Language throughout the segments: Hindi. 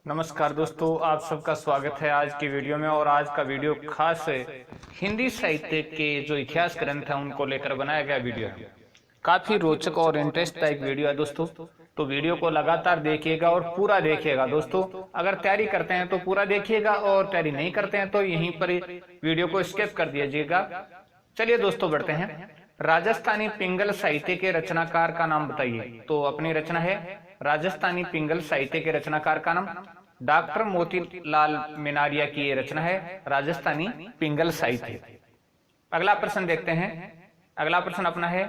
नमस्कार दोस्तों, आप सबका स्वागत है आज की वीडियो में। और आज का वीडियो खास है हिंदी साहित्य के जो इतिहास ग्रंथ हैं उनको लेकर बनाया गया वीडियो है। काफी रोचक और इंटरेस्टदायक वीडियो है दोस्तों, तो वीडियो को लगातार देखिएगा और पूरा देखिएगा दोस्तों। अगर तैयारी करते हैं तो पूरा देखिएगा और तैयारी नहीं करते हैं तो यहीं पर वीडियो को स्किप कर दीजिएगा। चलिए दोस्तों बढ़ते हैं। राजस्थानी पिंगल साहित्य के रचनाकार का नाम बताइए। तो अपनी रचना है राजस्थानी पिंगल साहित्य के रचनाकार का नाम डॉक्टर मोतीलाल मेनारिया की ये रचना है राजस्थानी पिंगल साहित्य। अगला प्रश्न देखते हैं। अगला प्रश्न अपना है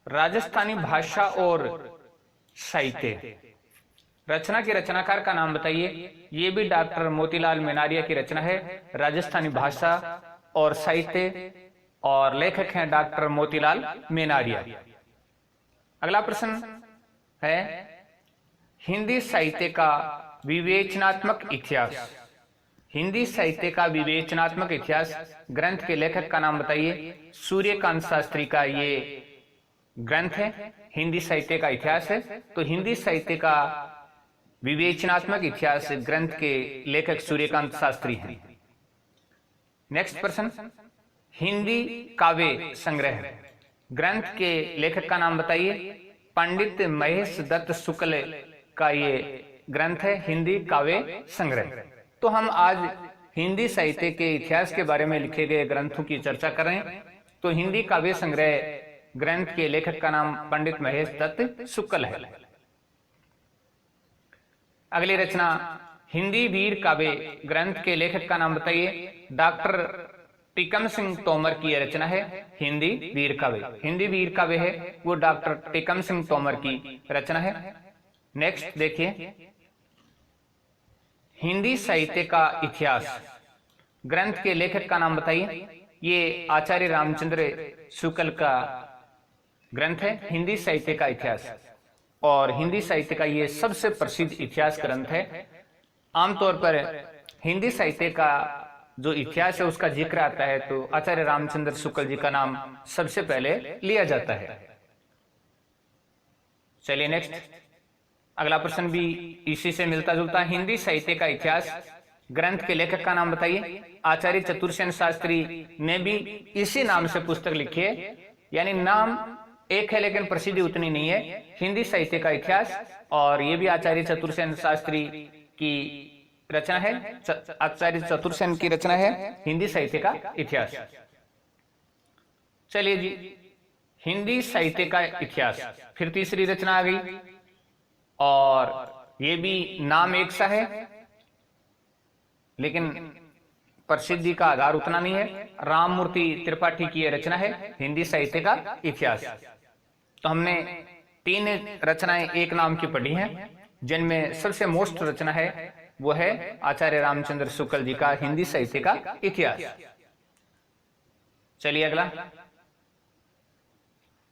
राजस्थानी भाषा और साहित्य। रचना के रचनाकार का नाम बताइए। ये भी डॉक्टर मोतीलाल मेनारिया की रचना है राजस्थानी भाषा और साहित्य, और लेखक हैं डॉक्टर मोतीलाल मेनारिया। अगला प्रश्न है हिंदी साहित्य का विवेचनात्मक इतिहास। हिंदी साहित्य का विवेचनात्मक इतिहास ग्रंथ के लेखक का नाम बताइए। सूर्यकांत शास्त्री का ये ग्रंथ है, हिंदी साहित्य का इतिहास है। तो हिंदी साहित्य का विवेचनात्मक इतिहास ग्रंथ के लेखक सूर्यकांत शास्त्री हैं। नेक्स्ट प्रश्न, हिंदी काव्य संग्रह ग्रंथ के लेखक का नाम बताइए। पंडित महेश दत्त शुक्ल का ये ग्रंथ है हिंदी काव्य संग्रह। तो हम आज हिंदी साहित्य के इतिहास के बारे में लिखे गए ग्रंथों की चर्चा कर रहे हैं। तो हिंदी काव्य संग्रह ग्रंथ के लेखक का नाम पंडित महेश दत्त शुक्ल है। अगली रचना हिंदी वीर काव्य ग्रंथ के लेखक का नाम बताइए। डॉक्टर टीकम सिंह तोमर की यह रचना है हिंदी वीर काव्य। हिंदी वीर काव्य है वो डॉक्टर टीकम सिंह तोमर की रचना है। नेक्स्ट देखिए, हिंदी साहित्य का इतिहास ग्रंथ के लेखक का नाम बताइए। ये आचार्य रामचंद्र शुक्ल का ग्रंथ है हिंदी साहित्य का इतिहास, और हिंदी साहित्य का ये सबसे प्रसिद्ध इतिहास ग्रंथ है। आमतौर पर हिंदी साहित्य का जो इतिहास है उसका जिक्र आता है तो आचार्य रामचंद्र शुक्ल जी का नाम सबसे पहले लिया जाता है। चलिए नेक्स्ट, अगला प्रश्न भी इसी से मिलता जुलता है। हिंदी साहित्य का इतिहास ग्रंथ के लेखक का नाम बताइए। आचार्य चतुरसेन शास्त्री ने भी इसी नाम से पुस्तक लिखी है, यानी नाम एक है लेकिन प्रसिद्धि उतनी नहीं है, हिंदी साहित्य का इतिहास। और ये भी आचार्य चतुरसेन शास्त्री की रचना है। आचार्य चतुरसेन की रचना है हिंदी साहित्य का इतिहास। चलिए जी, हिंदी साहित्य का इतिहास, फिर तीसरी रचना आ गई, और ये भी नाम एक सा है लेकिन प्रसिद्धि का आधार उतना नहीं है। राममूर्ति त्रिपाठी की यह रचना है हिंदी साहित्य का इतिहास। तो हमने तीन रचनाएं एक नाम की पढ़ी हैं, जिनमें सबसे मोस्ट रचना है वो है आचार्य रामचंद्र शुक्ल जी का हिंदी साहित्य का इतिहास। चलिए अगला,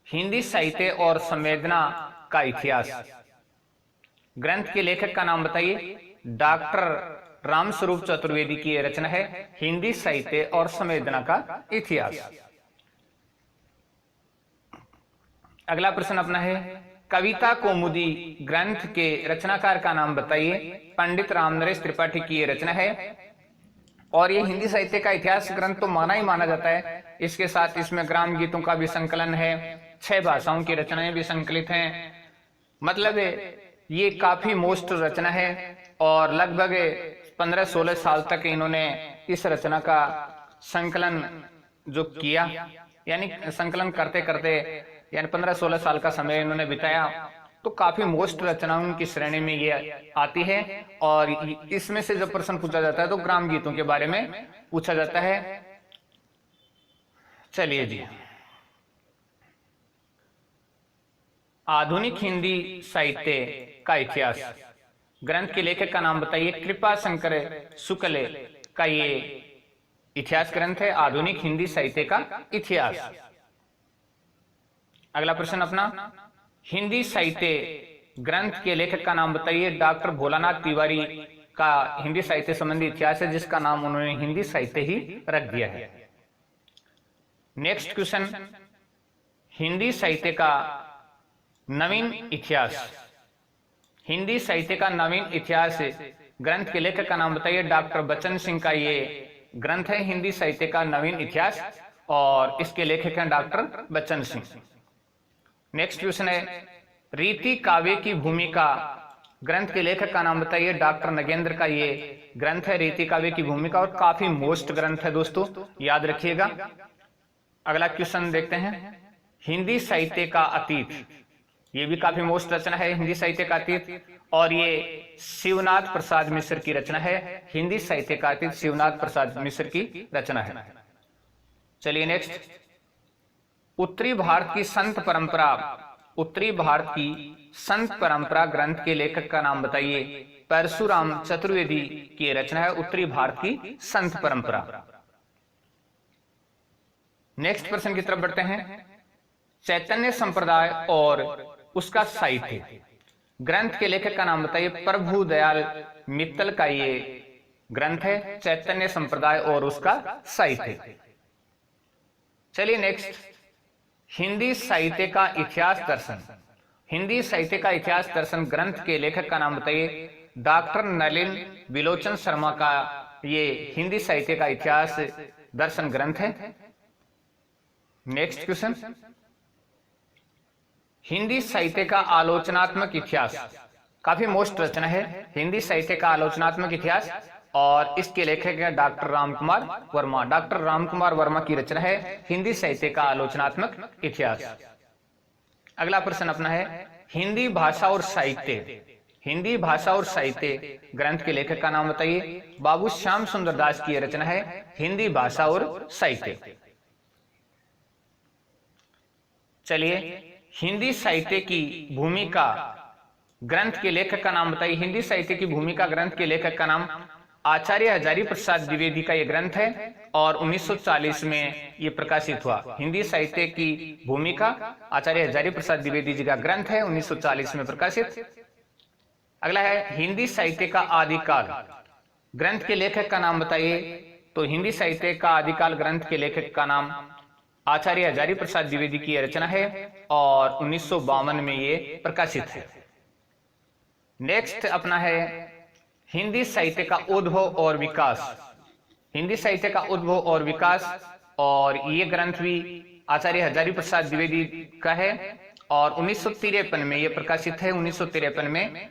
हिंदी साहित्य और संवेदना का इतिहास ग्रंथ के लेखक का नाम बताइए। डॉक्टर रामस्वरूप चतुर्वेदी की यह रचना है हिंदी साहित्य और संवेदना का इतिहास। अगला प्रश्न अपना है कविता कौमुदी ग्रंथ के रचनाकार का नाम बताइए। पंडित रामनरेश त्रिपाठी की यह रचना है, और ये हिंदी साहित्य का इतिहास ग्रंथ तो माना ही माना जाता है। इसके साथ इसमें ग्राम गीतों का भी संकलन है, 6 भाषाओं की रचनाएं भी संकलित हैं। मतलब ये काफी मोस्ट रचना है, और लगभग 15-16 साल तक इन्होंने इस रचना का संकलन जो किया, यानी संकलन करते करते यानी 15-16 साल का समय इन्होंने बिताया। तो काफी मोस्ट रचनाओं की श्रेणी में ये आती है, और इसमें से जब प्रश्न पूछा जाता है तो ग्राम गीतों के बारे में पूछा जाता है। चलिए जी, आधुनिक हिंदी साहित्य का इतिहास ग्रंथ के लेखक का नाम बताइए। कृपा शंकर शुक्ल का ये इतिहास ग्रंथ है आधुनिक हिंदी साहित्य का इतिहास। अगला प्रश्न अपना, हिंदी साहित्य ग्रंथ के लेखक का नाम बताइए। डॉक्टर भोलानाथ तिवारी का हिंदी साहित्य संबंधी इतिहास है, जिसका नाम उन्होंने हिंदी साहित्य ही रख दिया है। नेक्स्ट क्वेश्चन, हिंदी साहित्य का नवीन इतिहास हिंदी साहित्य का नवीन इतिहास ग्रंथ के लेखक का नाम बताइए। डॉक्टर बच्चन सिंह का ये ग्रंथ है हिंदी साहित्य का नवीन इतिहास, और इसके लेखक हैं doctor Bachchan Singh. Next question है, रीति काव्य की भूमिका ग्रंथ के लेखक का नाम बताइए। डॉक्टर नगेंद्र का ये ग्रंथ है रीति काव्य की भूमिका, और काफी मोस्ट ग्रंथ है दोस्तों, याद रखिएगा। अगला क्वेश्चन देखते हैं, हिंदी साहित्य का अतीत, ये भी काफी मोस्ट रचना है हिंदी साहित्य का अतीत, और ये शिवनाथ प्रसाद मिश्र की रचना है। हिंदी साहित्य का अतीत शिवनाथ प्रसाद मिश्र की रचना है। चलिए नेक्स्ट, उत्तरी भारत की संत परंपरा, उत्तरी भारत की संत परंपरा ग्रंथ के लेखक का नाम बताइए। परशुराम चतुर्वेदी की रचना है उत्तरी भारत की संत परंपरा। नेक्स्ट प्रश्न की तरफ बढ़ते हैं, चैतन्य संप्रदाय और उसका साहित्य ग्रंथ के लेखक का नाम बताइए। प्रभु दयाल मित्तल का ये ग्रंथ है चैतन्य संप्रदाय और उसका साहित्य। चलिए नेक्स्ट, हिंदी साहित्य का इतिहास दर्शन, हिंदी साहित्य का इतिहास दर्शन ग्रंथ के लेखक का नाम बताइए। डॉक्टर नलिन विलोचन शर्मा का ये हिंदी साहित्य का इतिहास दर्शन ग्रंथ है। नेक्स्ट क्वेश्चन, हिंदी साहित्य का आलोचनात्मक इतिहास, काफी मोस्ट रचना है हिंदी साहित्य का आलोचनात्मक इतिहास, और इसके लेखक है डॉक्टर रामकुमार वर्मा। डॉक्टर रामकुमार वर्मा की रचना है हिंदी साहित्य का आलोचनात्मक इतिहास। अगला प्रश्न अपना है, हिंदी भाषा और साहित्य, हिंदी भाषा और साहित्य ग्रंथ के लेखक का नाम बताइए। बाबू श्याम सुंदर दास की रचना है हिंदी भाषा और साहित्य। चलिए, हिंदी साहित्य की भूमिका ग्रंथ के लेखक का नाम बताइए। हिंदी साहित्य की भूमिका ग्रंथ के लेखक का नाम आचार्य हजारी प्रसाद द्विवेदी का यह ग्रंथ है, और 1940 में यह प्रकाशित हुआ। हिंदी साहित्य की भूमिका आचार्य हजारी प्रसाद द्विवेदी जी का ग्रंथ है, 1940 में प्रकाशित। अगला है, हिंदी साहित्य का आदिकाल ग्रंथ के लेखक का नाम बताइए। तो हिंदी साहित्य का आदिकाल ग्रंथ के लेखक का नाम आचार्य हजारी प्रसाद द्विवेदी की रचना है, और 1952 में ये प्रकाशित है। नेक्स्ट अपना है, हिंदी साहित्य का उद्भव और विकास, हिंदी साहित्य का उद्भव और विकास, और ये ग्रंथ भी आचार्य हजारी प्रसाद द्विवेदी का है, और 1953 में ये प्रकाशित है। 1953 में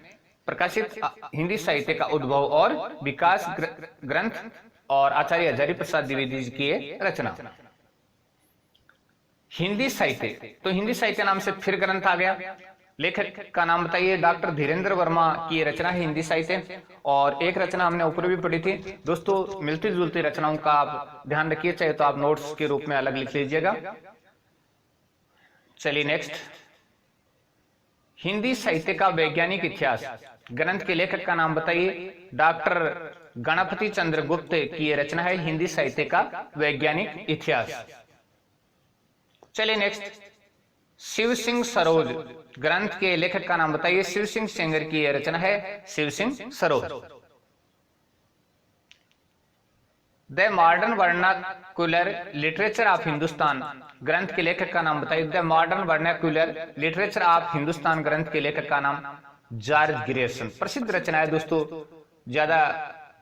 प्रकाशित हिंदी साहित्य का उद्भव और विकास ग्रंथ, और आचार्य हजारी प्रसाद द्विवेदी जी की रचना। हिंदी साहित्य, तो हिंदी साहित्य नाम से फिर ग्रंथ आ गया। लेखक का नाम बताइए। डॉक्टर धीरेन्द्र वर्मा की रचना है हिंदी साहित्य, और एक रचना हमने ऊपर भी पढ़ी थी दोस्तों। मिलती जुलती रचनाओं का आप ध्यान रखिए, चाहे तो आप नोट्स के रूप में अलग लिख लीजिएगा। चलिए नेक्स्ट, हिंदी साहित्य का वैज्ञानिक इतिहास ग्रंथ के लेखक का नाम बताइए। डॉक्टर गणपति चंद्र गुप्त की यह रचना है हिंदी साहित्य का वैज्ञानिक इतिहास। चलिए नेक्स्ट, शिव सिंह सरोज ग्रंथ के लेखक का नाम बताइए। शिव सिंह सेंगर की यह रचना है Shiv Singh Saroj. The modern vernacular literature of Hindustan ग्रंथ के लेखक का नाम बताइए। The modern vernacular literature of Hindustan ग्रंथ के लेखक का नाम जॉर्ज ग्रियर्सन। प्रसिद्ध रचना है दोस्तों, ज्यादा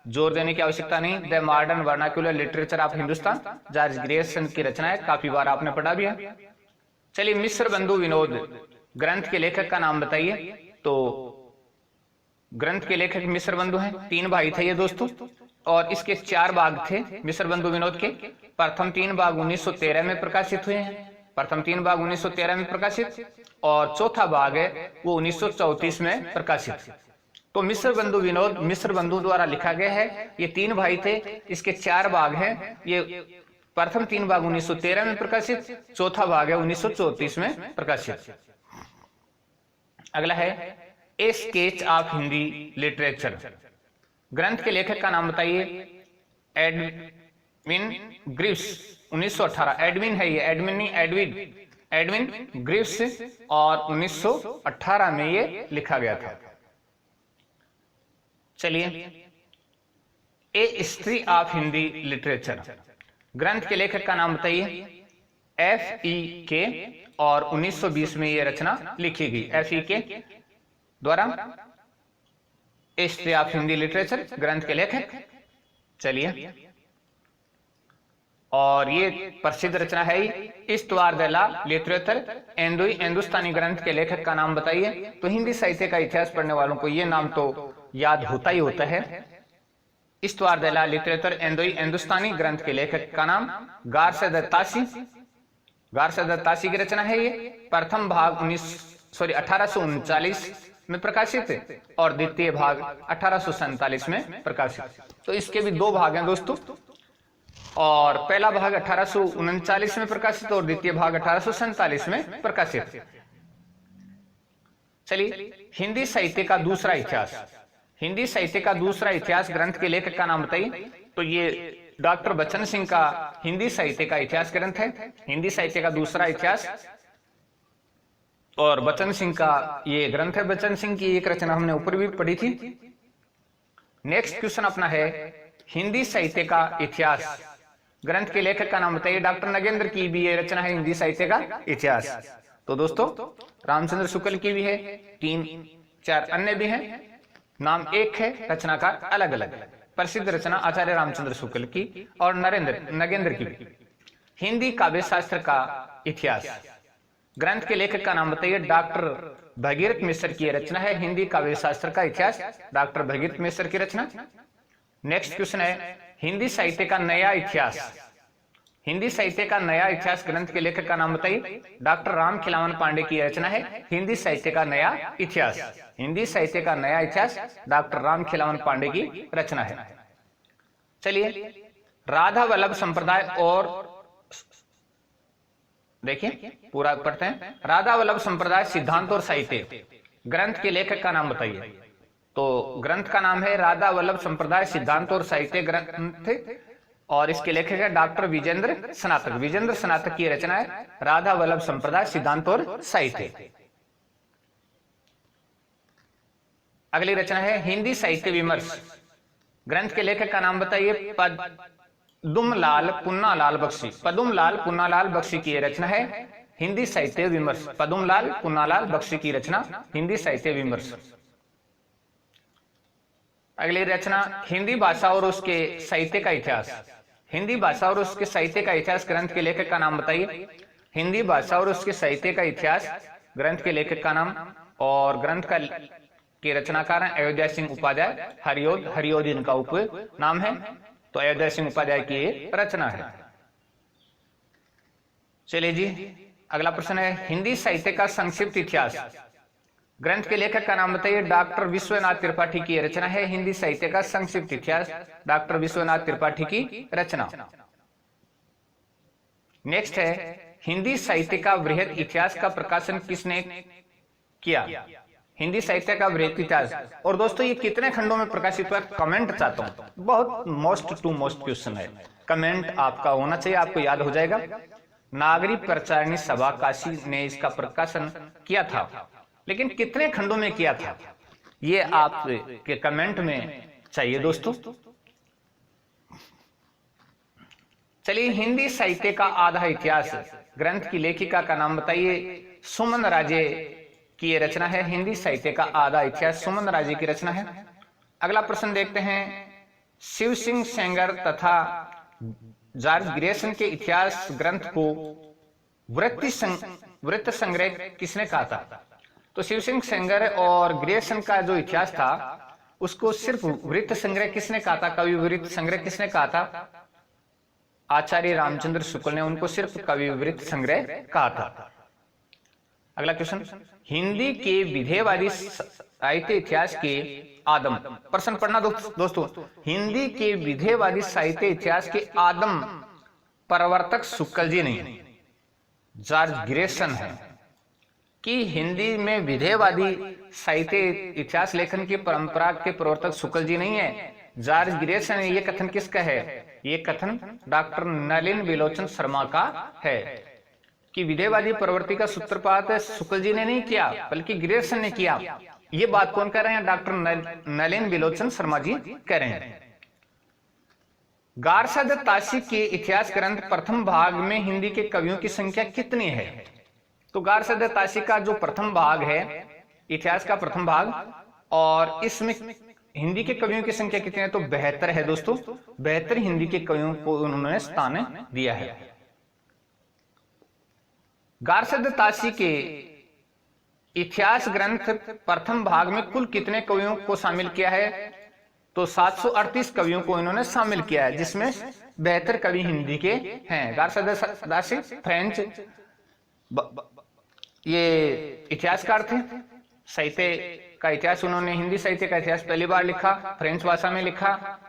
जोर देने की आवश्यकता नहीं। The modern vernacular literature of Hindustan George Grierson की रचना है, काफी बार आपने पढ़ा भी है। चलिए, मिस्र बंधु विनोद ग्रंथ के लेखक का नाम बताइए। तो ग्रंथ के लेखक मिस्र बंधु हैं, 3 भाई थे ये दोस्तों, और इसके 4 भाग थे मिस्र बंधु विनोद के। प्रथम 3 भाग 1913 में प्रकाशित हुए हैं, प्रथम 3 भाग 1913 में प्रकाशित, और चौथा भाग है वो 1934 में प्रकाशित। तो मिस्र बंधु विनोद मिस्र बंधु द्वारा लिखा गया है। ये 3 भाई थे, इसके 4 भाग हैं। ये प्रथम 3 भाग 1913 में प्रकाशित, चौथा भाग है 1934 में प्रकाशित। अगला है, ए स्केच ऑफ हिंदी लिटरेचर ग्रंथ के लेखक का नाम बताइए। एडविन ग्रिव्स 1918, एडविन है ये, एडमिन नहीं एडविन ग्रिव्स, और 1918 में ये लिखा गया था। चलिए, ए हिस्ट्री ऑफ हिंदी लिटरेचर ग्रंथ के लेखक का नाम बताइए। FEK, और 1920 में यह रचना लिखी गई। FEK द्वारा हिस्ट्री ऑफ हिंदी लिटरेचर ग्रंथ के लेखक। चलिए, और ये प्रसिद्ध रचना है इस्तवार दे ला लिटरेचर हिंदुस्तानी ग्रंथ के लेखक का नाम बताइए। तो हिंदी साहित्य का इतिहास पढ़ने वालों को ये नाम तो याद होता ही होता है। इस्तवार दे ला लिटरेचर हिंदुस्तानी ग्रंथ के लेखक का नाम गारशद तासी। गारशद तासी की रचना है ये। प्रथम भाग 1839 में प्रकाशित है और द्वितीय भाग 1847 में प्रकाशित। तो इसके भी दो भाग हैं दोस्तों, और पहला भाग 1839 में प्रकाशित और द्वितीय भाग 1847 में प्रकाशित। चलिए, हिंदी साहित्य का दूसरा इतिहास। हिंदी साहित्य का दूसरा इतिहास ग्रंथ के लेखक का नाम बताइए। तो ये डॉक्टर बच्चन सिंह का हिंदी साहित्य का इतिहास ग्रंथ है। हिंदी साहित्य का दूसरा इतिहास और बच्चन सिंह का ये ग्रंथ है। बच्चन सिंह की एक रचना हमने ऊपर भी पढ़ी थी। नेक्स्ट क्वेश्चन अपना है हिंदी साहित्य का इतिहास ग्रंथ के लेखक का नाम बताइए। डॉक्टर नगेंद्र की भी ये रचना है हिंदी साहित्य का इतिहास। तो दोस्तों रामचंद्र शुक्ल की भी है, 3-4 अन्य भी हैं, नाम एक है, रचनाकार अलग अलग। प्रसिद्ध रचना आचार्य रामचंद्र शुक्ल की और नगेंद्र की भी। हिंदी काव्य शास्त्र का इतिहास ग्रंथ के लेखक का नाम बताइए। डॉक्टर भगीरथ मिश्र की रचना है हिंदी काव्य शास्त्र का इतिहास, डॉक्टर भगीरथ मिश्र की रचना। नेक्स्ट क्वेश्चन है हिंदी साहित्य का नया इतिहास। हिंदी साहित्य का नया इतिहास ग्रंथ के लेखक का नाम बताइए। डॉक्टर राम खिलावन पांडे की रचना है हिंदी साहित्य का नया इतिहास। हिंदी साहित्य का नया इतिहास डॉक्टर राम खिलावन पांडे की रचना है। चलिए, राधा वल्लभ संप्रदाय और देखिए पूरा पढ़ते हैं। राधा वल्लभ संप्रदाय सिद्धांत और साहित्य ग्रंथ के लेखक का नाम बताइए। तो ग्रंथ का नाम है राधा वल्लभ संप्रदाय सिद्धांत और साहित्य ग्रंथ, और इसके लेखक है डॉक्टर विजेंद्र स्नातक। विजेंद्र स्नातक की रचना है राधा वल्लभ संप्रदाय सिद्धांत और साहित्य। अगली रचना है हिंदी साहित्य विमर्श ग्रंथ के लेखक का नाम बताइए। पदुमलाल पुन्नालाल बख्शी। पदुमलाल पुन्नालाल बख्शी की रचना है हिंदी साहित्य विमर्श। पदुमलाल पुन्नालाल बख्शी की रचना हिंदी साहित्य विमर्श। अगली रचना हिंदी भाषा और उसके साहित्य का इतिहास। हिंदी भाषा और उसके साहित्य का इतिहास ग्रंथ के लेखक का नाम बताइए। हिंदी भाषा और उसके साहित्य का इतिहास ग्रंथ के लेखक का नाम, और ग्रंथ का के रचनाकार हैं अयोध्या सिंह उपाध्याय। हरियोध इनका उप नाम है। तो अयोध्या सिंह उपाध्याय की रचना है। चलिए जी, अगला प्रश्न है हिंदी साहित्य का संक्षिप्त इतिहास ग्रंथ के लेखक का नाम बताइए। डॉक्टर विश्वनाथ त्रिपाठी की रचना है हिंदी साहित्य का संक्षिप्त इतिहास। डॉक्टर विश्वनाथ त्रिपाठी की रचना। नेक्स्ट है हिंदी साहित्य का वृहद इतिहास का प्रकाशन किसने किया। हिंदी साहित्य का वृहद इतिहास। और दोस्तों ये कितने खंडों में प्रकाशित हुआ, कमेंट चाहता हूं। बहुत मोस्ट टू मोस्ट क्वेश्चन है, कमेंट आपका होना चाहिए, आपको याद हो जाएगा। नागरिक प्रचारिणी सभा काशी ने इसका प्रकाशन किया था, लेकिन कितने खंडों में किया था ये आपके कमेंट में चाहिए दोस्तों। चलिए, हिंदी साहित्य का आधा इतिहास ग्रंथ की लेखिका का नाम बताइए। सुमन राजे की रचना है हिंदी साहित्य का आधा इतिहास। सुमन राजे की रचना है। अगला प्रश्न देखते हैं शिव सिंह सेंगर तथा जॉर्ज ग्रेसन के इतिहास ग्रंथ को वृत्त संग्रह किसने कहा था। तो शिव सिंह सेंगर और ग्रेसन का जो इतिहास था उसको सिर्फ वृत्त संग्रह किसने कहा था, कवि वृत्त संग्रह किसने कहा था। आचार्य रामचंद्र शुक्ल ने उनको सिर्फ कवि वृत्त संग्रह कहा था। अगला क्वेश्चन हिंदी के विधेयवादी साहित्य इतिहास के आदम। प्रश्न पढ़ना दोस्तों। हिंदी के विधेयवादी साहित्य इतिहास के आदम प्रवर्तक शुक्ल जी नहीं, जॉर्ज ग्रेसन है। कि हिंदी में विधेयवादी साहित्य इतिहास लेखन की परंपरा के प्रवर्तक शुक्ल जी नहीं है, जॉर्ज ग्रेसन। ये कथन किसका है, ये कथन डॉक्टर नलिन विलोचन शर्मा का है कि विधेयवादी प्रवृत्ति का सूत्रपात शुक्ल जी ने नहीं किया बल्कि ग्रेसन ने किया। ये बात कौन कह रहे हैं, डॉक्टर नलिन विलोचन शर्मा जी कह रहे हैं। गारशद तासी के इतिहास ग्रंथ प्रथम भाग में हिंदी के कवियों की संख्या कितनी है। तो गारशद तासी का जो प्रथम भाग है, इतिहास का प्रथम भाग, और इसमें हिंदी के कवियों की संख्या कितनी है? तो 72 है दोस्तों। 72 हिंदी के कवियों को उन्होंने स्थान दिया है। गारसद तासी के इतिहास ग्रंथ प्रथम भाग में कुल कितने कवियों को शामिल किया है? तो 738 कवियों को इन्होंने शामिल किया है, जिसमें 72 कवि हिंदी के हैं। गारसद तासी फ्रेंच ये इतिहासकार थे। साहित्य का इतिहास उन्होंने, हिंदी साहित्य का इतिहास पहली बार लिखा, फ्रेंच भाषा में लिखा।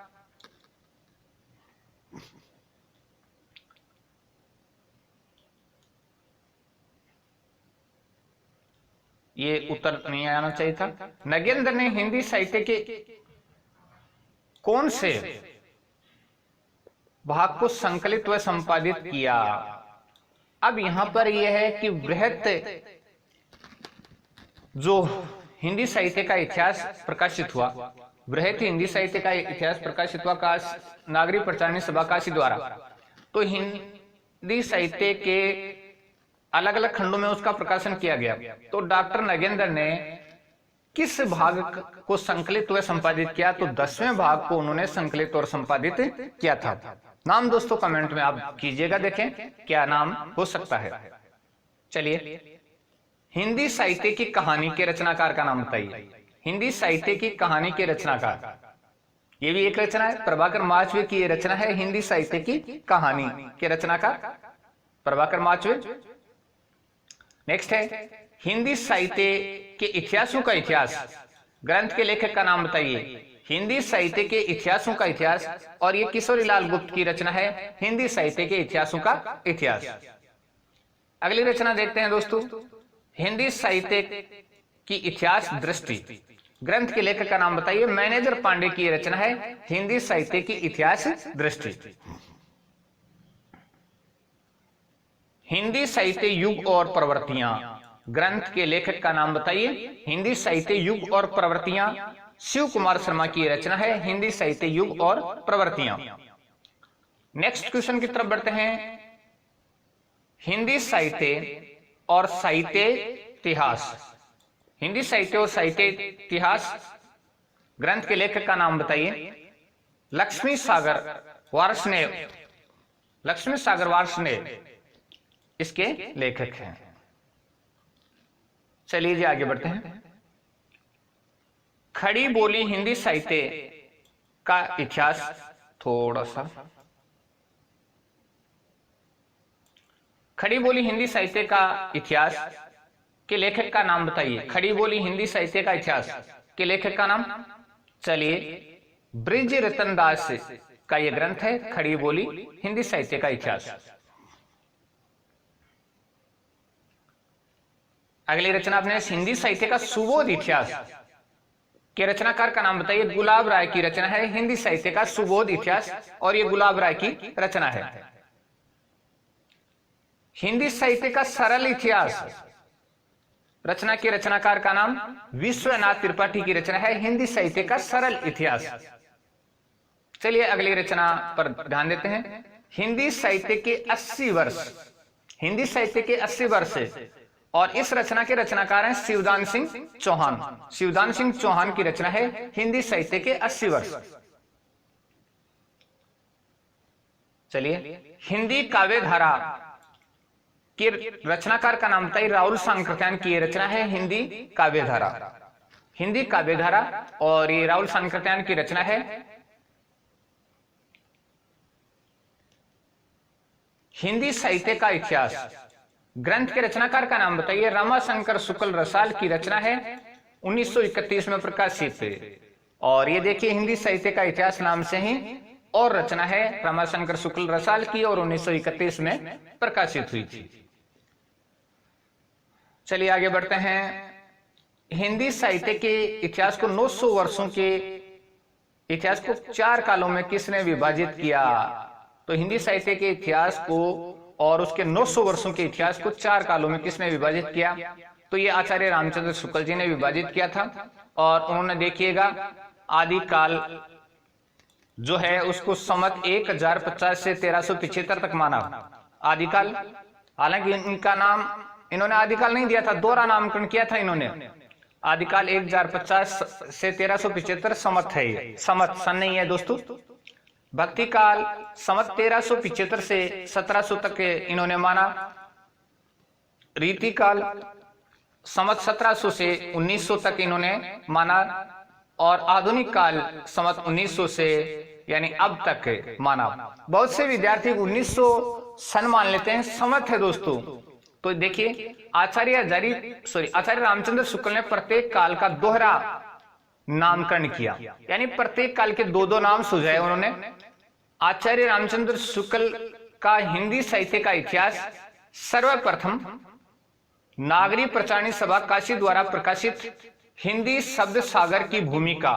ये उत्तर नहीं आना चाहिए था। नगेंद्र ने हिंदी साहित्य के कौन से भाग को संकलित व संपादित किया? अब यहां पर यह है कि बृहत जो हिंदी साहित्य का इतिहास प्रकाशित हुआ, बृहत हिंदी साहित्य का इतिहास प्रकाशित हुआ का नागरिक प्रचारणी सभा काशी द्वारा। तो हिंदी साहित्य के अलग अलग खंडों में उसका प्रकाशन किया गया। तो डॉक्टर नगेंद्र ने किस भाग को संकलित व संपादित किया? तो 10वें भाग को उन्होंने संकलित और संपादित किया था। नाम दोस्तों कमेंट में आप कीजिएगा, देखें क्या नाम हो सकता है। चलिए, हिंदी साहित्य की कहानी के रचनाकार का नाम बताइए। हिंदी साहित्य की कहानी के रचनाकार, ये भी एक रचना है, प्रभाकर माचवे की ये रचना है। हिंदी साहित्य की कहानी के रचनाकार प्रभाकर माचवे। नेक्स्ट है हिंदी साहित्य के इतिहासों का इतिहास ग्रंथ के लेखक का नाम बताइए। हिंदी साहित्य के इतिहासों का इतिहास, और ये किशोरी लाल गुप्त की रचना है, हिंदी साहित्य के इतिहासों का इतिहास। अगली रचना देखते हैं दोस्तों, हिंदी साहित्य की इतिहास दृष्टि ग्रंथ के लेखक का नाम बताइए। मैनेजर पांडे की रचना है, हिंदी साहित्य की इतिहास दृष्टि। हिंदी साहित्य युग और प्रवृत्तियां ग्रंथ के लेखक का नाम बताइए। हिंदी साहित्य युग और प्रवृत्तियां शिव कुमार शर्मा की रचना है, हिंदी साहित्य युग और प्रवृत्तियां। नेक्स्ट क्वेश्चन की तरफ बढ़ते हैं। हिंदी साहित्य और साहित्य इतिहास, हिंदी साहित्य और साहित्य इतिहास ग्रंथ के लेखक का नाम बताइए। लक्ष्मी सागर वार्ष्णेय, लक्ष्मी सागर वार्ष्णेय इसके लेखक हैं। चलिए जी आगे बढ़ते हैं। खड़ी बोली हिंदी साहित्य का इतिहास, थोड़ा सा खड़ी बोली हिंदी साहित्य का इतिहास के लेखक का नाम बताइए। खड़ी बोली हिंदी साहित्य का इतिहास के लेखक का नाम, चलिए ब्रिज रतन दास का यह ग्रंथ है, खड़ी बोली हिंदी साहित्य का इतिहास। अगली रचना अपने हिंदी साहित्य का सुबोध इतिहास के रचनाकार का नाम बताइए। गुलाब राय की रचना है, हिंदी साहित्य का सुबोध इतिहास, और ये गुलाब राय की रचना है। हिंदी साहित्य का सरल इतिहास रचना के रचनाकार का नाम विश्वनाथ त्रिपाठी की रचना है, हिंदी साहित्य का सरल इतिहास। चलिए अगली रचना पर ध्यान देते हैं। हिंदी साहित्य के 80 वर्ष, हिंदी साहित्य के 80 वर्ष, और इस रचना के रचनाकार हैं शिवदान सिंह चौहान। शिवदान सिंह चौहान की रचना है, हिंदी साहित्य के 80 वर्ष। चलिए हिंदी काव्य धारा के रचनाकार का नाम बताइए। राहुल सांकृत्यायन की रचना है, हिंदी काव्य धारा, हिंदी काव्य धारा, और ये राहुल सांकृत्यायन की रचना है। हिंदी साहित्य का इतिहास ग्रंथ के रचनाकार का नाम बताइए। रमाशंकर शुक्ल रसाल की रचना है, 1931 में प्रकाशित, और ये देखिए हिंदी साहित्य का इतिहास नाम से ही और रचना है रमाशंकर शुक्ल रसाल की, और 1931 में प्रकाशित हुई थी। चलिए आगे बढ़ते हैं। हिंदी साहित्य के इतिहास को 900 वर्षों के इतिहास को 4 कालों में किसने विभाजित किया? तो हिंदी साहित्य के इतिहास को और उसके 900 वर्षों के इतिहास को 4 कालों में किसने विभाजित किया? तो ये आचार्य रामचंद्र शुक्ल जी ने विभाजित किया था, और उन्होंने देखिएगा आदि काल जो है उसको संवत 1050 से 1375 तक माना आदिकाल। हालांकि इनका नाम इन्होंने आदिकाल नहीं दिया था, दोहरा नामकरण किया था इन्होंने। आदिकाल 1050 से 1375 समत है, ये समत सन नहीं है दोस्तों। भक्ति काल समत 1375 से 1700 तक इन्होंने माना। रीति काल समत 1700 से 1900 तक इन्होंने माना और आधुनिक काल समत 1900 से यानी अब तक माना। बहुत से विद्यार्थी 1900 सन मान लेते हैं, समत है दोस्तों। तो देखिए आचार्य रामचंद्र शुक्ल ने प्रत्येक काल का दोहरा नामकरण किया, यानी प्रत्येक काल के दो दो नाम सुझाए उन्होंने। आचार्य रामचंद्र शुक्ल का हिंदी साहित्य का इतिहास सर्वप्रथम नागरी प्रचारणी सभा काशी द्वारा प्रकाशित हिंदी शब्द सागर की भूमिका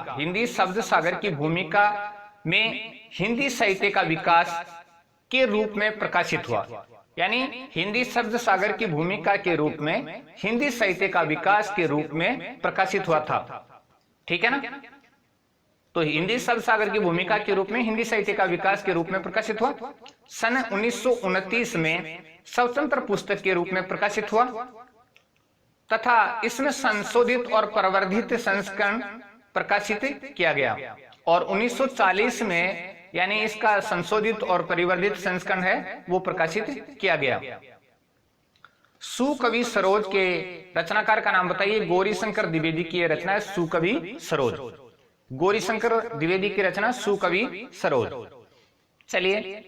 में हिंदी साहित्य का विकास के रूप में प्रकाशित हुआ, यानी हिंदी शब्द सागर की भूमिका के रूप में हिंदी साहित्य का विकास के रूप में प्रकाशित हुआ था। ठीक है ना। तो हिंदी शब्द सागर की भूमिका के रूप में हिंदी साहित्य का विकास के रूप में प्रकाशित हुआ। सन 1929 में स्वतंत्र पुस्तक के रूप में प्रकाशित हुआ तथा इसमें संशोधित और प्रवर्धित संस्करण प्रकाशित किया गया और 1940 में यानी इसका संशोधित और परिवर्धित संस्करण है वो प्रकाशित किया गया। सुकवि सरोज के रचनाकार का नाम बताइए। गौरीशंकर द्विवेदी की रचना है सुकवि सरोज। गौरीशंकर द्विवेदी की रचना सुकवि सरोज। चलिए,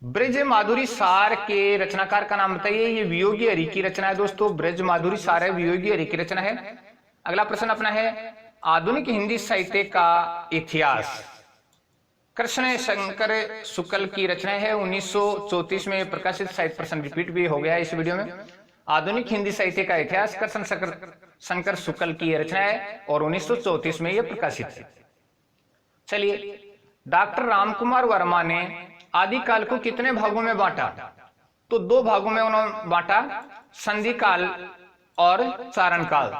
ब्रज माधुरी सार के रचनाकार का नाम बताइए। ये वियोगी हरि की रचना है दोस्तों। ब्रज माधुरी सार है, वियोगी हरि की रचना है। अगला प्रश्न अपना है आधुनिक हिंदी साहित्य का इतिहास। कृष्ण शंकर शुक्ल की रचना है, 1934 में प्रकाशित। साहित्य प्रश्न रिपीट भी हो गया है इस वीडियो में। आधुनिक हिंदी साहित्य का इतिहास कृष्ण शंकर शुक्ल की रचना है और 1934 में यह प्रकाशित है। चलिए, डॉक्टर रामकुमार वर्मा ने आदिकाल को कितने भागों में बांटा? तो दो भागों में उन्होंने बांटा, संधि काल और चारण काल।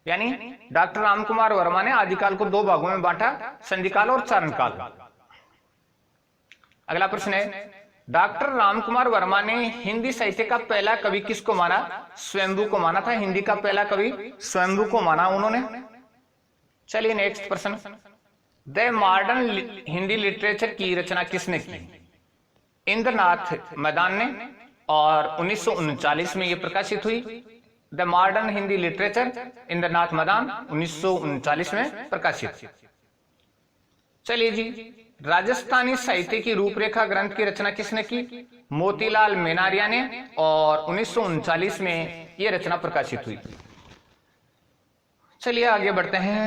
यानी डॉक्टर रामकुमार वर्मा ने आदिकाल को दो भागों में बांटा, संधि काल और चारण काल। अगला प्रश्न है डॉक्टर रामकुमार वर्मा ने हिंदी साहित्य का पहला कवि किसको माना? स्वयंभू को माना था। हिंदी का पहला कवि स्वयंभू को माना उन्होंने। चलिए नेक्स्ट प्रश्न, द मॉडर्न हिंदी लिटरेचर की रचना किसने की? इंद्रनाथ मैदान ने और 1939 में यह प्रकाशित हुई। The modern Hindi literature, Indranath मैदान, 1939 में प्रकाशित। चलिए जी, राजस्थानी साहित्य की रूपरेखा ग्रंथ की रचना किसने की? मोतीलाल मेनारिया ने और 1939 में यह रचना प्रकाशित हुई। चलिए आगे बढ़ते हैं,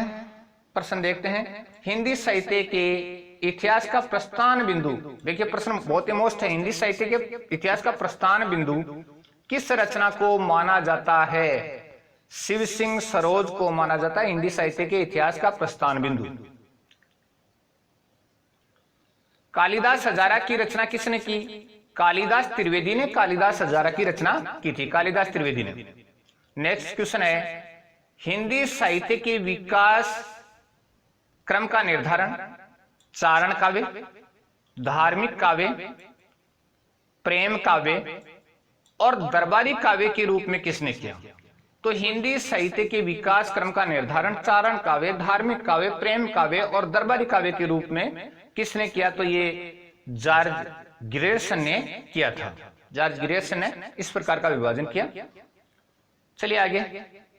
प्रश्न देखते हैं। हिंदी साहित्य के इतिहास का प्रस्थान बिंदु। देखिए प्रश्न बहुत ही मोस्ट है। हिंदी साहित्य के इतिहास का प्रस्थान बिंदु किस रचना को माना जाता है? शिव सिंह सरोज को माना जाता है हिंदी साहित्य के इतिहास का प्रस्थान बिंदु। कालिदास हजारा की रचना किसने की? कालिदास त्रिवेदी ने कालिदास हजारा की रचना की थी, कालिदास त्रिवेदी ने। नेक्स्ट क्वेश्चन है हिंदी साहित्य के विकास क्रम का निर्धारण चारण काव्य, धार्मिक काव्य, प्रेम काव्य और दरबारी काव्य के रूप में किसने किया? तो हिंदी साहित्य के विकास क्रम का निर्धारण चारण काव्य, धार्मिक काव्य, प्रेम काव्य और दरबारी काव्य के रूप में किसने किया? तो ये जॉर्ज ग्रियर्सन ने किया था। जॉर्ज ग्रियर्सन ने इस प्रकार का विभाजन किया। चलिए आगे,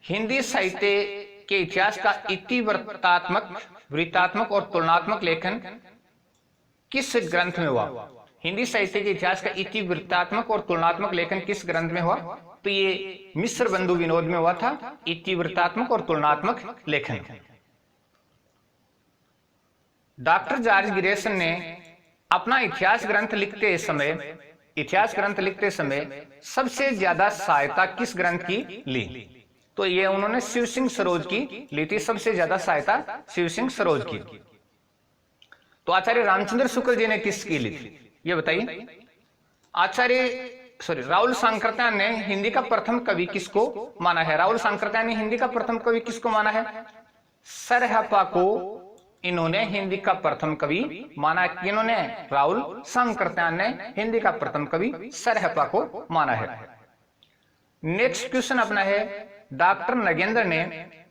हिंदी साहित्य के इतिहास का इतिवृत्तात्मक, वृत्तात्मक और तुलनात्मक लेखन किस ग्रंथ में हुआ? हिंदी साहित्य के इतिहास का इतिवृत्तात्मक और तुलनात्मक लेखन किस ग्रंथ में हुआ? तो ये मिश्र बंधु विनोद में हुआ था, इतिवृत्तात्मक और तुलनात्मक लेखन। डॉक्टर जॉर्ज ग्रियर्सन ने अपना इतिहास ग्रंथ लिखते समय सबसे ज्यादा सहायता किस ग्रंथ की ली? तो ये उन्होंने शिव सिंह सरोज की ली थी, सबसे ज्यादा सहायता शिव सिंह सरोज की। तो आचार्य रामचंद्र शुक्ल जी ने किसकी ली थी ये बताइए? राहुल सांकृत्यायन ने हिंदी का प्रथम कवि किसको माना है? राहुल सांकृत्यायन ने हिंदी का प्रथम कवि किसको माना है? सरहपा को इन्होंने हिंदी का प्रथम कवि माना। इन्होंने राहुल सांकृत्यायन ने हिंदी का प्रथम कवि सरहपा को माना है। नेक्स्ट क्वेश्चन अपना है डॉक्टर नगेंद्र ने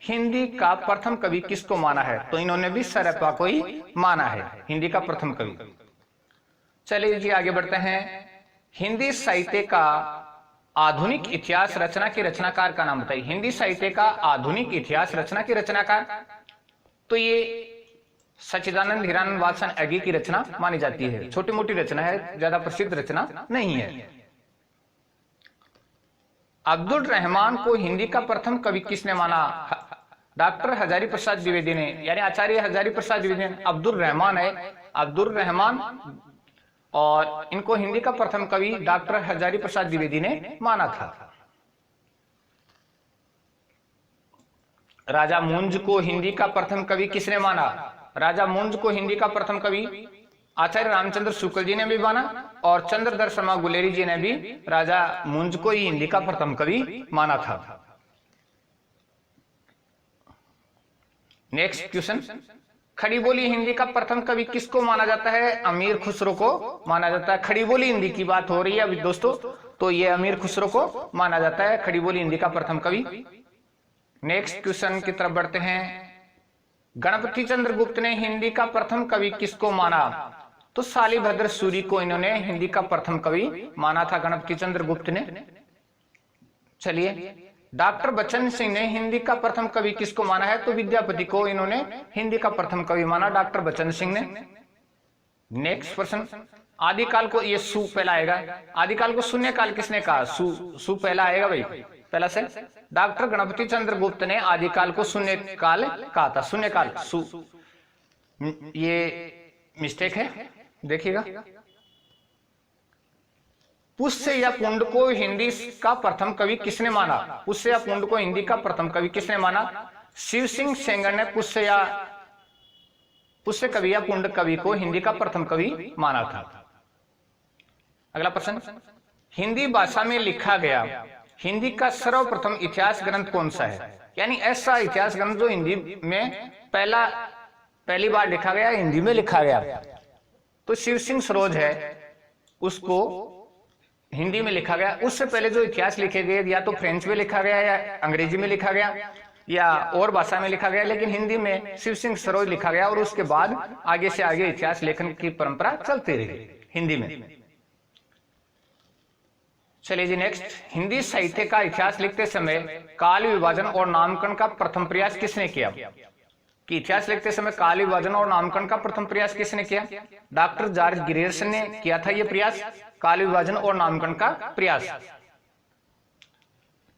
हिंदी का प्रथम कवि किसको माना है? तो इन्होंने भी सरप्पा को ही माना है हिंदी का प्रथम कवि। चलिए जी आगे बढ़ते हैं। हिंदी साहित्य का आधुनिक इतिहास रचना के रचनाकार का नाम बताइए। हिंदी साहित्य का आधुनिक इतिहास रचना के रचनाकार, तो ये सच्चिदानंद हीरानंद वात्सन अग्गी की रचना मानी जाती है। छोटी मोटी रचना है, ज्यादा प्रसिद्ध रचना नहीं है। अब्दुल रहमान को हिंदी का प्रथम कवि किसने माना? डॉक्टर हजारी प्रसाद द्विवेदी ने, यानी आचार्य हजारी प्रसाद द्विवेदी ने। अब्दुल रहमान है, अब्दुल रहमान, और इनको हिंदी का प्रथम कवि डॉक्टर हजारी प्रसाद द्विवेदी ने माना था। राजा मुंज को हिंदी का प्रथम कवि किसने माना? राजा मुंज को हिंदी का प्रथम कवि आचार्य रामचंद्र शुक्ल जी ने भी माना, और चंद्रधर शर्मा गुलेरी जी ने भी राजा मुंज को ही हिंदी का प्रथम कवि माना था। नेक्स्ट क्वेश्चन, खड़ी बोली हिंदी का प्रथम कवि किसको माना जाता है? अमीर खुसरो को माना जाता है। खड़ी बोली हिंदी की बात हो रही है अभी दोस्तों, तो ये अमीर खुसरो को माना जाता है खड़ी बोली हिंदी का प्रथम कवि। नेक्स्ट क्वेश्चन की तरफ बढ़ते हैं। गणपति चंद्र गुप्त ने हिंदी का प्रथम कवि किसको माना? तो शालिभद्र सूरी को इन्होंने हिंदी का प्रथम कवि माना था, गणपति चंद्र गुप्त ने। चलिए, डॉक्टर बच्चन सिंह ने हिंदी का प्रथम कवि किसको माना है? तो विद्यापति को इन्होंने हिंदी का प्रथम कवि माना, डॉक्टर बच्चन सिंह ने। नेक्स्ट प्रश्न, आदिकाल को, ये सु पहला आएगा, आदिकाल को शून्य काल किसने कहा? सु पहला आएगा भाई, पहला से। डॉक्टर गणपति चंद्र गुप्त ने आदिकाल को शून्य काल कहा था, शून्य काल, सु। ये मिस्टेक है, देखिएगा। पुष्य या पुंड को हिंदी का प्रथम कवि किसने माना? पुष्य या पुंड को हिंदी का प्रथम कवि किसने माना? शिव सिंह सेंगर ने पुष्य कवि या पुंड कवि को हिंदी का प्रथम कवि माना था। अगला प्रश्न, हिंदी भाषा में लिखा गया हिंदी का सर्वप्रथम इतिहास ग्रंथ कौन सा है? यानी ऐसा इतिहास ग्रंथ जो हिंदी में पहली बार लिखा गया, हिंदी में लिखा गया, तो शिव सिंह सरोज है, उसको हिंदी में लिखा गया। उससे पहले जो इतिहास लिखे गए या तो फ्रेंच में लिखा गया या अंग्रेजी में लिखा गया या और भाषा में लिखा गया, लेकिन हिंदी में शिव सिंह सरोज लिखा गया, और उसके बाद आगे से आगे इतिहास लेखन की परंपरा चलती रही हिंदी में। चलिए जी नेक्स्ट, हिंदी साहित्य का इतिहास लिखते समय काल विभाजन और नामकरण का प्रथम प्रयास किसने किया? कि इतिहास लिखते समय काल विभाजन और नामकरण का प्रथम प्रयास किसने किया? डॉक्टर जॉर्ज ग्रियर्सन ने किया था ये प्रयास, काल विभाजन और नामकरण का प्रयास।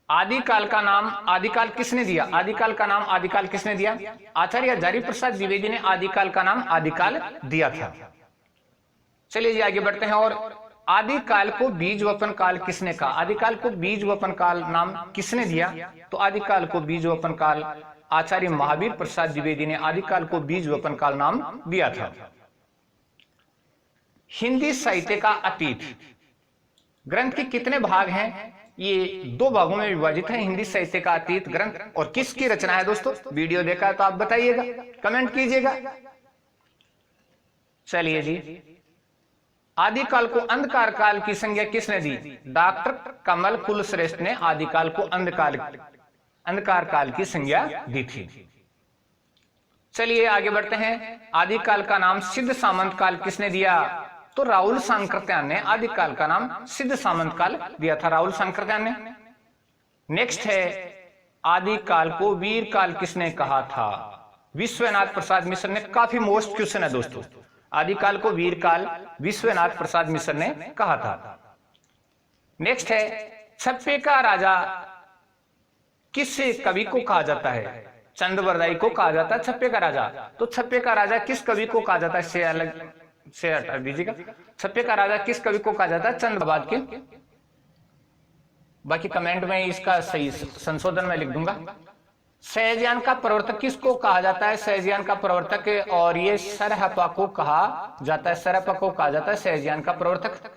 आदिकाल का नाम आदिकाल किसने दिया? आदिकाल का नाम आदिकाल किसने दिया? आचार्य हजारी प्रसाद द्विवेदी ने आदिकाल का नाम आदिकाल दिया था। चलिए जी आगे बढ़ते हैं। और आदिकाल को बीज वपन काल किसने कहा? आदिकाल को बीज वपन काल नाम किसने दिया? तो आदिकाल को बीज वपन काल आचार्य महावीर प्रसाद द्विवेदी ने आदिकाल को बीज वपन काल नाम दिया था। हिंदी साहित्य का अतीत ग्रंथ के कितने भाग हैं? ये 2 भागों में विभाजित है हिंदी साहित्य का अतीत ग्रंथ। और किसकी रचना है दोस्तों? वीडियो देखा तो आप बताइएगा, कमेंट कीजिएगा। चलिए जी, आदिकाल को अंधकार काल की संज्ञा किसने दी? डॉक्टर कमल कुलश्रेष्ठ ने आदिकाल को अंधकार काल की संज्ञा दी थी। चलिए आगे बढ़ते हैं। आदिकाल का नाम सिद्ध सामंत काल किसने दिया? तो राहुल सांकृत्यायन ने आदिकाल का नाम सिद्ध सामंत काल दिया था, राहुल सांकृत्यायन ने। नेक्स्ट है, आदिकाल को वीर काल किसने कहा था? विश्वनाथ प्रसाद मिश्र ने। काफी मोस्ट क्वेश्चन है दोस्तों। आदिकाल को वीर काल विश्वनाथ प्रसाद मिश्र ने कहा था। नेक्स्ट है, छप्पे का राजा किस कवि को कहा जाता है? चंद्रवरदाई को कहा जाता है छप्पे का राजा। तो छप्पे का राजा किस कवि को कहा जाता है? से अलग से हटा दीजिएगा। छप्पे का राजा किस कवि को कहा जाता है? चंद्रबाद के। बाकी कमेंट में इसका सही संशोधन में लिख दूंगा। सहजयान का प्रवर्तक किसको कहा जाता है? सहजयान का प्रवर्तक, और ये सरहपा को कहा जाता है, सरहपा को कहा जाता है सहजयान का प्रवर्तक।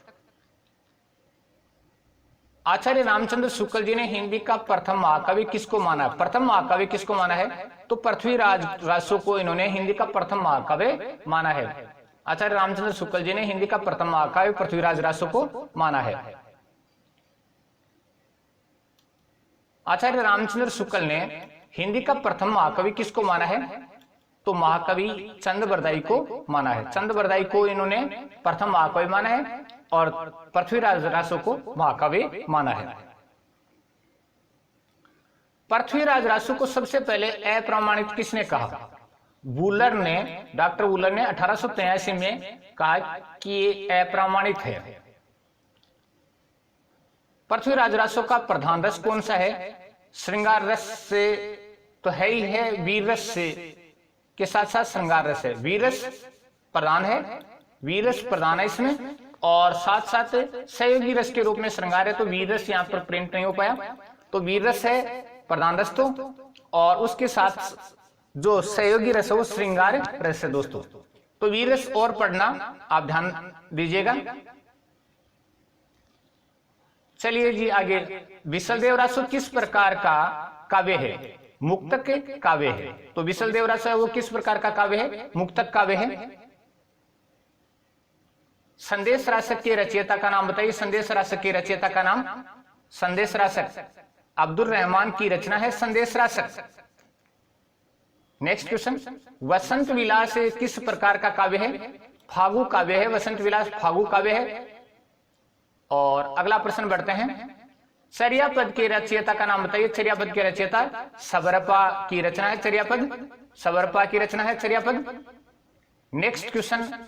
आचार्य रामचंद्र शुक्ल जी ने हिंदी का प्रथम महाकवि किसको माना? प्रथम महाकवि किसको माना है? तो पृथ्वीराज रासो को इन्होंने हिंदी का प्रथम महाकवि माना है। आचार्य रामचंद्र शुक्ल जी ने हिंदी का प्रथम महाकाव्य पृथ्वीराज रासो को माना है। आचार्य रामचंद्र शुक्ल ने हिंदी का प्रथम महाकवि किसको माना है? तो महाकवि चंद्रबरदाई को माना है। चंद्रबरदाई को इन्होंने प्रथम महाकवि माना है और पृथ्वीराज रासो को महाकवि माना है। पृथ्वीराज रासो को सबसे पहले अप्रमाणित किसने कहा? वूलर ने, डॉक्टर वूलर ने 1883 में कहा कि ये अप्रमाणित है। पृथ्वीराज रासो का प्रधान रस कौन सा है? श्रृंगार रस से तो है ही है, वीर रस से के साथ साथ श्रृंगार रस है। वीर रस प्रधान है, वीर रस प्रधान है इसमें, और साथ साथ सहयोगी रस के रूप में श्रृंगार है। तो वीर रस यहाँ पर प्रिंट नहीं हो पाया, तो वीर रस है प्रधान रस तो, और उसके साथ जो सहयोगी रस है वो श्रृंगार रस है दोस्तों। तो वीर रस और पढ़ना आप ध्यान दीजिएगा। चलिए जी आगे, विशलदेव रासो किस प्रकार का काव्य है? मुक्तक काव्य है। तो विशलदेव रासो है वो किस प्रकार का काव्य है? मुक्तक काव्य है। संदेश रासक के रचयिता का नाम बताइए। संदेश रासक के रचयिता का नाम? संदेश रासक अब्दुल रहमान की रचना है संदेश रासक। नेक्स्ट क्वेश्चन, वसंत विलास किस प्रकार का काव्य है? फागु काव्य है। वसंत विलास फागु काव्य है। और अगला प्रश्न बढ़ते हैं, चर्यापद के रचयिता का नाम बताइए। चर्यापद के रचयिता सबरपा की रचना है चर्यापद। सबरपा की रचना है चर्यापद। नेक्स्ट क्वेश्चन,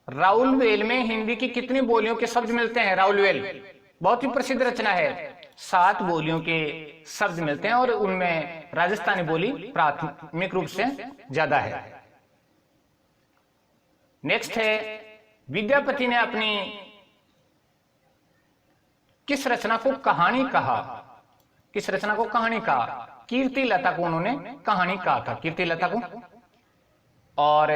राउलवेल में हिंदी की कितनी बोलियों के शब्द मिलते हैं? राउलवेल बहुत ही प्रसिद्ध रचना है। 7 बोलियों के शब्द मिलते हैं और उनमें राजस्थानी बोली प्राथमिक रूप से ज्यादा है। नेक्स्ट है, विद्यापति ने अपनी किस रचना को कहानी कहा? किस रचना को कहानी कहा? कीर्ति लता को उन्होंने कहानी कहा था, कीर्ति लता को। और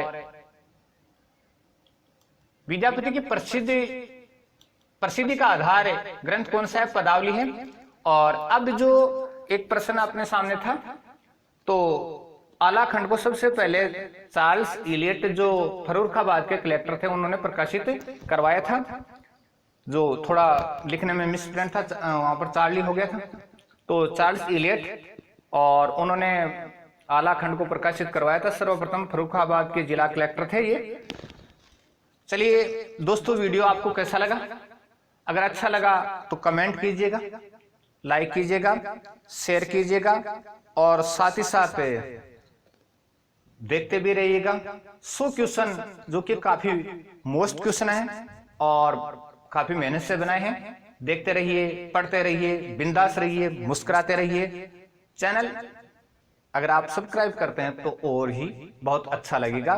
विद्यापति की प्रसिद्धि का आधार ग्रंथ कौन सा है? पदावली है। और अब जो एक प्रश्न अपने सामने था, तो आलाखंड को सबसे पहले चार्ल्स इलियट जो फर्रुखाबाद के कलेक्टर थे उन्होंने प्रकाशित करवाया था। जो थोड़ा लिखने में मिसप्रिंट था, वहां पर चार्ली हो गया था। तो चार्ल्स इलियट, और उन्होंने आलाखंड को प्रकाशित करवाया था। सर्वप्रथम फर्रुखाबाद के जिला कलेक्टर थे ये। चलिए दोस्तों, वीडियो आपको कैसा लगा? अगर अच्छा लगा तो कमेंट कीजिएगा, लाइक कीजिएगा, शेयर कीजिएगा, और साथ ही साथ देखते भी रहिएगा। 100 क्वेश्चन जो कि काफी मोस्ट क्वेश्चन है और काफी मेहनत से बनाए हैं। देखते रहिए, पढ़ते रहिए, बिंदास रहिए, मुस्कुराते रहिए। चैनल अगर आप सब्सक्राइब करते हैं तो और ही बहुत अच्छा लगेगा।